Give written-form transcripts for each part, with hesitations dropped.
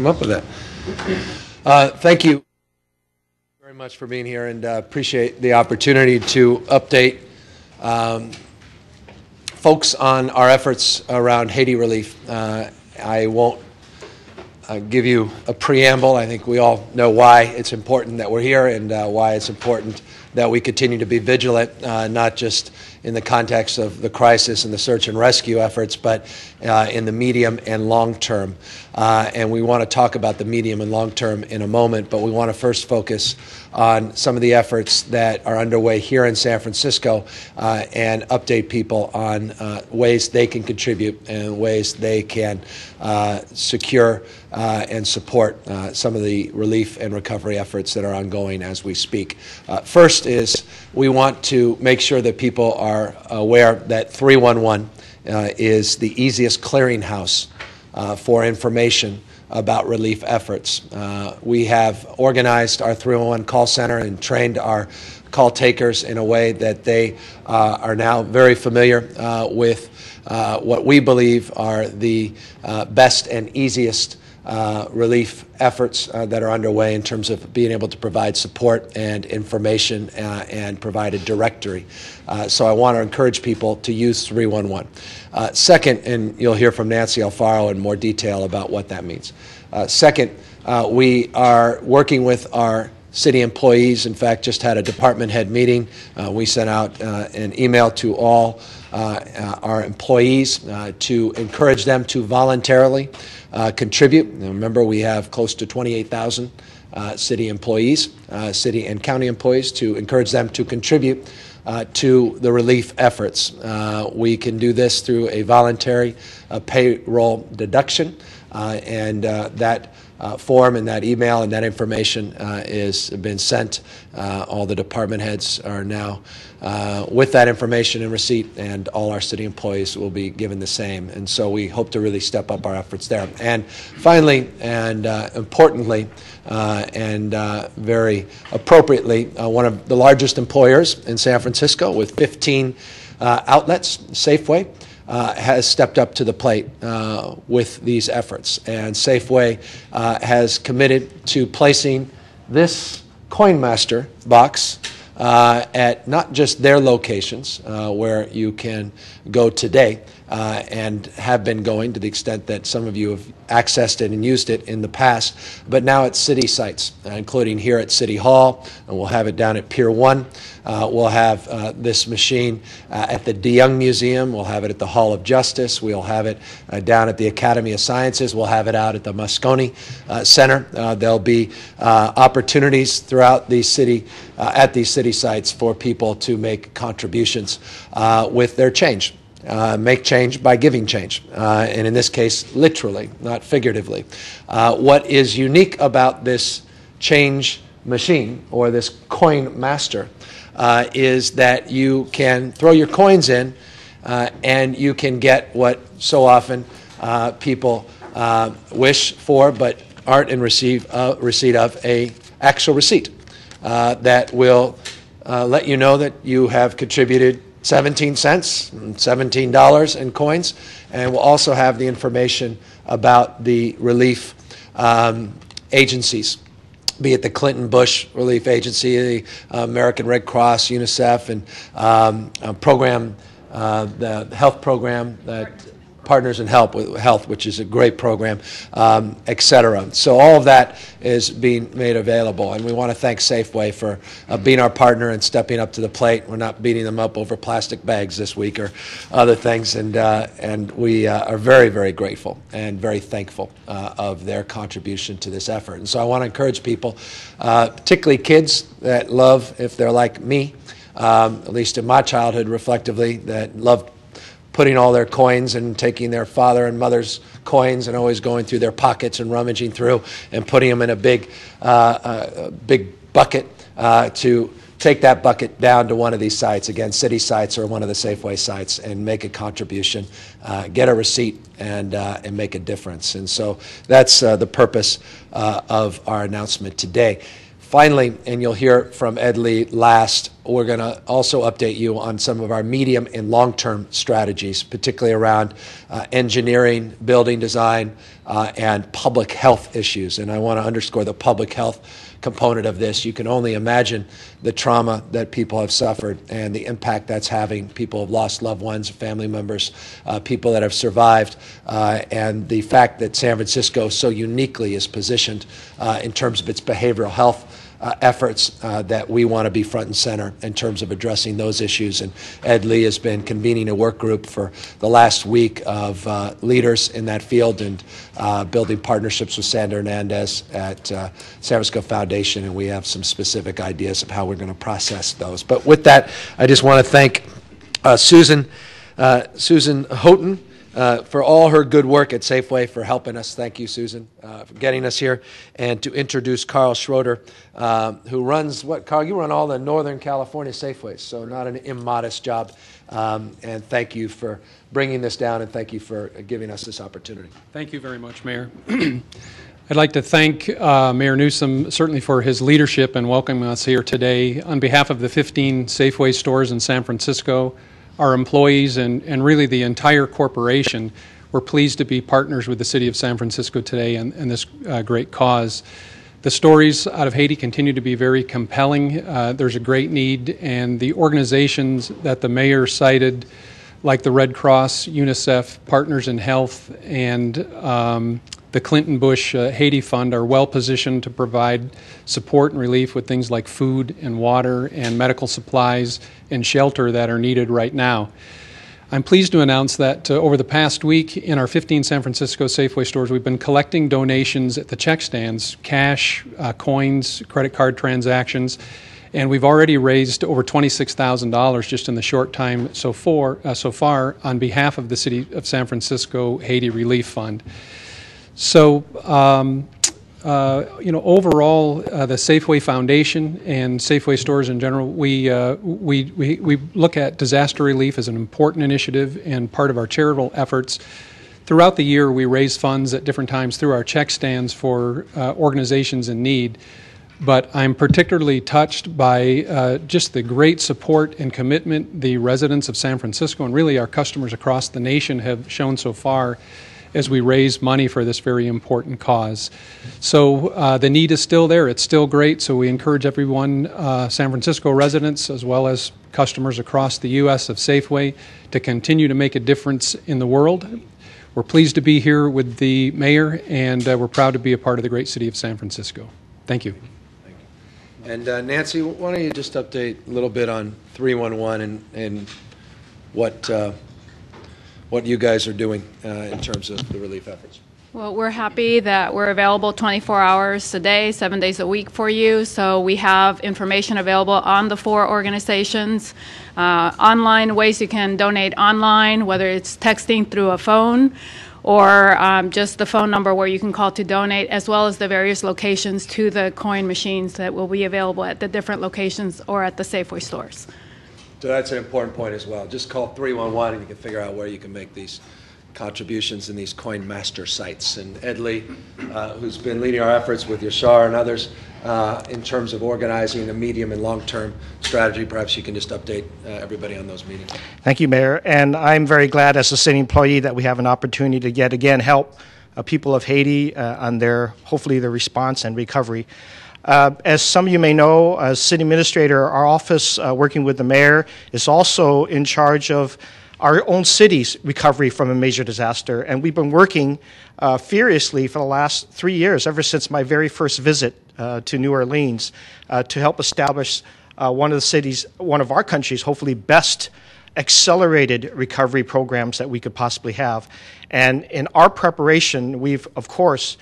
come up with that. Thank you very much for being here, and appreciate the opportunity to update folks on our efforts around Haiti relief. I won't give you a preamble. I think we all know why it's important that we're here, and why it's important that we continue to be vigilant, not just in the context of the crisis and the search and rescue efforts, but in the medium and long term. And we want to talk about the medium and long term in a moment, but we want to first focus on some of the efforts that are underway here in San Francisco, and update people on ways they can contribute and ways they can secure and support some of the relief and recovery efforts that are ongoing as we speak. First is we want to make sure that people are aware that 311 is the easiest clearinghouse for information about relief efforts. We have organized our 311 call center and trained our call takers in a way that they are now very familiar with what we believe are the best and easiest relief efforts that are underway in terms of being able to provide support and information and provide a directory. So I want to encourage people to use 311. Second, and you'll hear from Nancy Alfaro in more detail about what that means. Second, we are working with our city employees. In fact, just had a department head meeting. We sent out an email to all our employees to encourage them to voluntarily contribute. And remember, we have close to 28,000 city employees, city and county employees, to encourage them to contribute to the relief efforts. We can do this through a voluntary payroll deduction, and that form and that email and that information has been sent. All the department heads are now with that information in receipt, and all our city employees will be given the same. And so we hope to really step up our efforts there. And finally, and importantly, and very appropriately, one of the largest employers in San Francisco with 15 outlets, Safeway, has stepped up to the plate with these efforts. And Safeway has committed to placing this Coinmaster box at not just their locations where you can go today, and have been going to the extent that some of you have accessed it and used it in the past, but now at city sites, including here at City Hall, and we'll have it down at Pier 1. We'll have this machine at the DeYoung Museum. We'll have it at the Hall of Justice. We'll have it down at the Academy of Sciences. We'll have it out at the Moscone Center. There'll be opportunities throughout the city, at these city sites, for people to make contributions with their change. Make change by giving change, and in this case, literally, not figuratively. What is unique about this change machine, or this Coinmaster, is that you can throw your coins in, and you can get what so often people wish for but aren't in receipt of, a actual receipt that will let you know that you have contributed 17 cents, $17 in coins, and we'll also have the information about the relief agencies, be it the Clinton Bush Relief Agency, the American Red Cross, UNICEF, and program, the health program that Partners in Health, which is a great program, et cetera. So all of that is being made available, and we want to thank Safeway for being our partner and stepping up to the plate. We're not beating them up over plastic bags this week or other things, and we are very, very grateful and very thankful of their contribution to this effort. And so I want to encourage people, particularly kids that love, if they're like me, at least in my childhood reflectively, that loved putting all their coins and taking their father and mother's coins and always going through their pockets and rummaging through and putting them in a big bucket, to take that bucket down to one of these sites, again, city sites or one of the Safeway sites, and make a contribution, get a receipt, and make a difference. And so that's the purpose of our announcement today. Finally, and you'll hear from Ed Lee last, we're going to also update you on some of our medium and long-term strategies, particularly around engineering, building design, and public health issues. And I want to underscore the public health component of this. You can only imagine the trauma that people have suffered and the impact that's having. People have lost loved ones, family members, people that have survived, and the fact that San Francisco so uniquely is positioned in terms of its behavioral health efforts, that we want to be front and center in terms of addressing those issues. And Ed Lee has been convening a work group for the last week of leaders in that field and building partnerships with Sandra Hernandez at San Francisco Foundation, and we have some specific ideas of how we're going to process those. But with that, I just want to thank Susan Houghton for all her good work at Safeway, for helping us. Thank you, Susan, for getting us here. And to introduce Carl Schroeder, who runs, Carl, you run all the Northern California Safeways, so not an immodest job. And thank you for bringing this down, and thank you for giving us this opportunity. Thank you very much, Mayor. I'd like to thank Mayor Newsom certainly for his leadership and welcoming us here today. On behalf of the 15 Safeway stores in San Francisco, our employees, and really the entire corporation, we're pleased to be partners with the City of San Francisco today in this great cause. The stories out of Haiti continue to be very compelling. There's a great need, and the organizations that the mayor cited, like the Red Cross, UNICEF, Partners in Health, and the Clinton Bush Haiti Fund, are well positioned to provide support and relief with things like food and water and medical supplies and shelter that are needed right now. I'm pleased to announce that over the past week in our 15 San Francisco Safeway stores, we've been collecting donations at the check stands, cash, coins, credit card transactions, and we've already raised over $26,000 just in the short time so far on behalf of the City of San Francisco Haiti Relief Fund. So, overall, the Safeway Foundation and Safeway stores in general, we look at disaster relief as an important initiative and part of our charitable efforts. Throughout the year, we raise funds at different times through our check stands for organizations in need. But I'm particularly touched by just the great support and commitment the residents of San Francisco and really our customers across the nation have shown so far as we raise money for this very important cause. So the need is still there. It's still great. So we encourage everyone, San Francisco residents as well as customers across the U.S. of Safeway, to continue to make a difference in the world. We're pleased to be here with the mayor, and we're proud to be a part of the great city of San Francisco. Thank you. And Nancy, why don't you just update a little bit on 311 and what you guys are doing in terms of the relief efforts? Well, we're happy that we're available 24 hours a day, 7 days a week for you. So we have information available on the 4 organizations, online ways you can donate online, whether it's texting through a phone or just the phone number where you can call to donate, as well as the various locations to the coin machines that will be available at the different locations or at the Safeway stores. So that's an important point as well. Just call 311 and you can figure out where you can make these contributions in these coin master sites. And Ed Lee, who's been leading our efforts with Yashar and others in terms of organizing a medium and long-term strategy, perhaps you can just update everybody on those meetings. Thank you, Mayor. And I'm very glad as a city employee that we have an opportunity to yet again help people of Haiti on hopefully their response and recovery. As some of you may know, as city administrator, our office, working with the mayor, is also in charge of our own city's recovery from a major disaster. And we've been working furiously for the last 3 years, ever since my very first visit to New Orleans, to help establish one of our country's hopefully best accelerated recovery programs that we could possibly have. And in our preparation, we've, of course,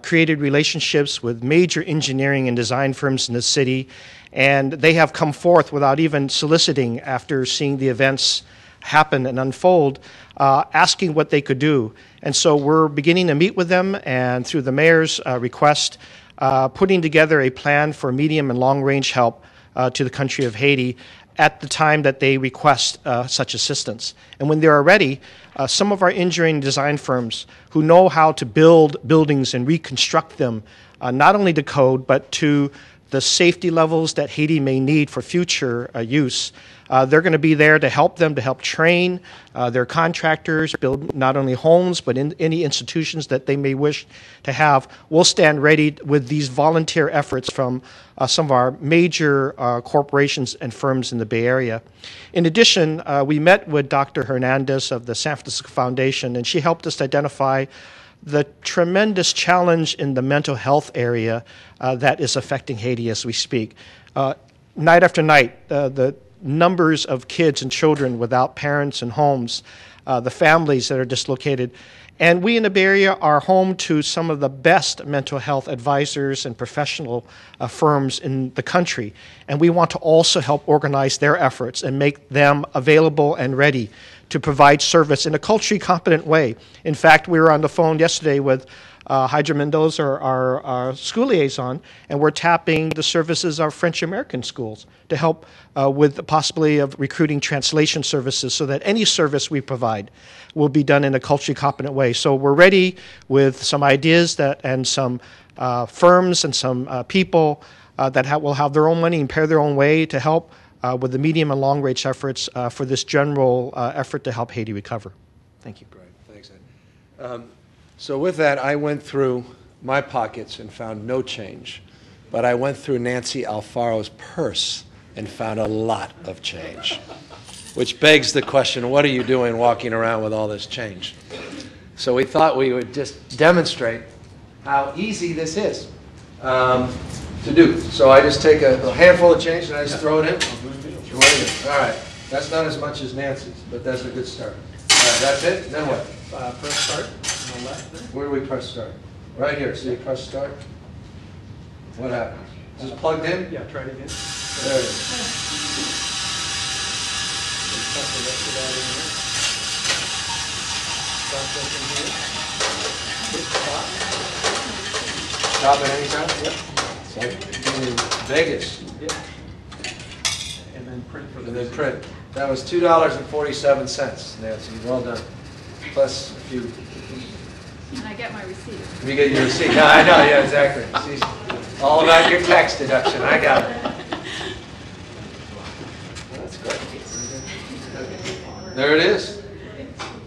created relationships with major engineering and design firms in the city, and they have come forth without even soliciting after seeing the events happen and unfold, asking what they could do. And so we're beginning to meet with them, and through the mayor's request, putting together a plan for medium and long-range help to the country of Haiti at the time that they request such assistance. And when they are ready, some of our engineering design firms who know how to build buildings and reconstruct them, not only to code, but to the safety levels that Haiti may need for future use. They're going to be there to help them, to help train their contractors, build not only homes, but in any institutions that they may wish to have. We'll stand ready with these volunteer efforts from some of our major corporations and firms in the Bay Area. In addition, we met with Dr. Hernandez of the San Francisco Foundation, and she helped us identify the tremendous challenge in the mental health area that is affecting Haiti as we speak. Night after night, the numbers of kids and children without parents and homes, the families that are dislocated. And we in the Bay Area are home to some of the best mental health advisors and professional firms in the country. And we want to also help organize their efforts and make them available and ready to provide service in a culturally competent way. In fact, we were on the phone yesterday with Hydra Mendoza, our school liaison, and we're tapping the services of French-American schools to help with the possibility of recruiting translation services so that any service we provide will be done in a culturally competent way. So we're ready with some ideas and some firms and some people that will have their own money and pay their own way to help with the medium and long-range efforts for this general effort to help Haiti recover. Thank you. Great. Thanks, Ed. So with that, I went through my pockets and found no change. But I went through Nancy Alfaro's purse and found a lot of change, which begs the question, what are you doing walking around with all this change? So we thought we would just demonstrate how easy this is to do. So I just take a handful of change and I just throw it in. All right. That's not as much as Nancy's, but that's a good start. All right, that's it? Then what? Press start on the left there. Where do we press start? Right here. So you press start. What happens? Is this plugged in? Yeah, try it again. There it is. Put the rest of that in here. Stop in here. Stop at any time? Yep. It's like in Vegas. Yep. And then print for the And then print. That was $2.47, Nancy. Well done. Plus a few. And I get my receipt. You get your receipt. No, I know. Yeah, exactly. See, all about your tax deduction. I got it. That's great. There it is.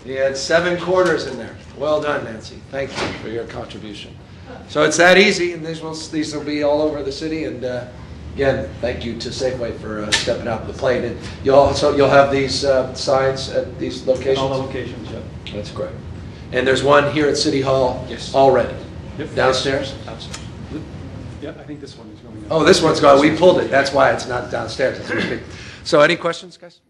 You had 7 quarters in there. Well done, Nancy. Thank you for your contribution. So it's that easy, and these will be all over the city. And again, thank you to Safeway for stepping up the plate. And you'll have these signs at these locations. All the locations, yeah. That's great. And there's one here at City Hall already. Yep. Downstairs? Upstairs. Yeah, I think this one is going up. Oh, this one's gone. We pulled it. That's why it's not downstairs as we speak. So any questions, guys?